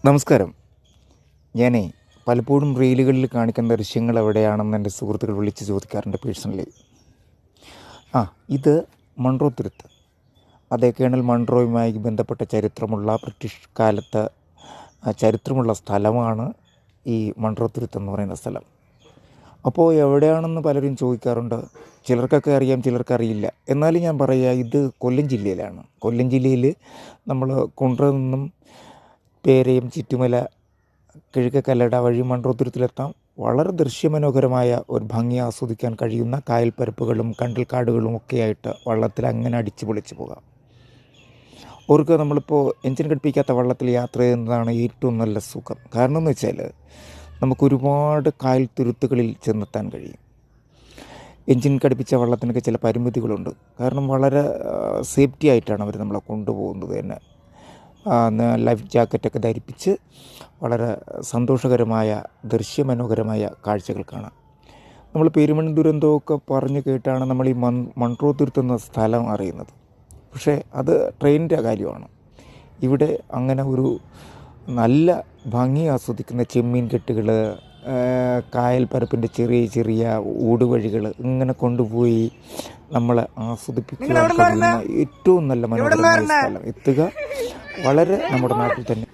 നമസ്കാരം. ഞാനേ പലപ്പോഴും റീലുകളിൽ കാണിക്കുന്ന ദൃശ്യങ്ങൾ എവിടെയാണെന്ന് എൻ്റെ സുഹൃത്തുക്കൾ വിളിച്ച് ചോദിക്കാറുണ്ട് പേഴ്സണലി. ഇത് മൺട്രോ തുരുത്ത്. അതേ കേണൽ മൺട്രോയുമായി ബന്ധപ്പെട്ട ചരിത്രമുള്ള ബ്രിട്ടീഷ് കാലത്ത് ചരിത്രമുള്ള സ്ഥലമാണ് ഈ മൺട്രോ തുരുത്ത് എന്ന് പറയുന്ന സ്ഥലം. അപ്പോൾ എവിടെയാണെന്ന് പലരും ചോദിക്കാറുണ്ട്. ചിലർക്കൊക്കെ അറിയാം, ചിലർക്കറിയില്ല. എന്നാലും ഞാൻ പറയുക, ഇത് കൊല്ലം ജില്ലയിലാണ്. കൊല്ലം ജില്ലയിൽ നമ്മൾ കുണ്ട്രയിൽ നിന്നും പേരയം, ചിറ്റുമല, കിഴക്കക്കല്ലട വഴി മൺട്രോ തുരുത്തിലെത്താം. വളരെ ദൃശ്യമനോഹരമായ ഒരു ഭംഗി ആസ്വദിക്കാൻ കഴിയുന്ന കായൽപ്പരപ്പുകളും കണ്ടൽക്കാടുകളും ഒക്കെയായിട്ട് വള്ളത്തിൽ അങ്ങനെ അടിച്ചു പൊളിച്ച് പോകാം. ഓർക്ക് നമ്മളിപ്പോൾ എഞ്ചിൻ ഘടിപ്പിക്കാത്ത വള്ളത്തിൽ യാത്ര ചെയ്യുന്നതാണ് ഏറ്റവും നല്ല സുഖം. കാരണം എന്ന് വെച്ചാൽ നമുക്കൊരുപാട് കായൽ തുരുത്തുകളിൽ ചെന്നെത്താൻ കഴിയും. എഞ്ചിൻ ഘടിപ്പിച്ച വള്ളത്തിനൊക്കെ ചില പരിമിതികളുണ്ട്. കാരണം വളരെ സേഫ്റ്റി ആയിട്ടാണ് അവർ നമ്മളെ കൊണ്ടുപോകുന്നത് തന്നെ. ലൈഫ് ജാക്കറ്റൊക്കെ ധരിപ്പിച്ച് വളരെ സന്തോഷകരമായ ദൃശ്യമനോഹരമായ കാഴ്ചകൾ കാണാം. നമ്മൾ പെരുമൺ ദുരന്തമൊക്കെ പറഞ്ഞു കേട്ടാണ് നമ്മൾ ഈ മൺട്രോ തുരുത്ത് എന്ന സ്ഥലം അറിയുന്നത്. പക്ഷേ അത് ട്രെയിനിൻ്റെ കാര്യമാണ്. ഇവിടെ അങ്ങനെ ഒരു നല്ല ഭംഗി ആസ്വദിക്കുന്ന ചെമ്മീൻ കെട്ടുകൾ, കായൽ പരപ്പിൻ്റെ ചെറിയ ചെറിയ ഊടുവഴികൾ ഇങ്ങനെ കൊണ്ടുപോയി നമ്മളെ ആസ്വദിപ്പിക്കാൻ കഴിയുന്ന ഏറ്റവും നല്ല മനോഹരമായ സ്ഥലം. എത്തുക വളരെ നമ്മുടെ നാട്ടിൽ തന്നെ.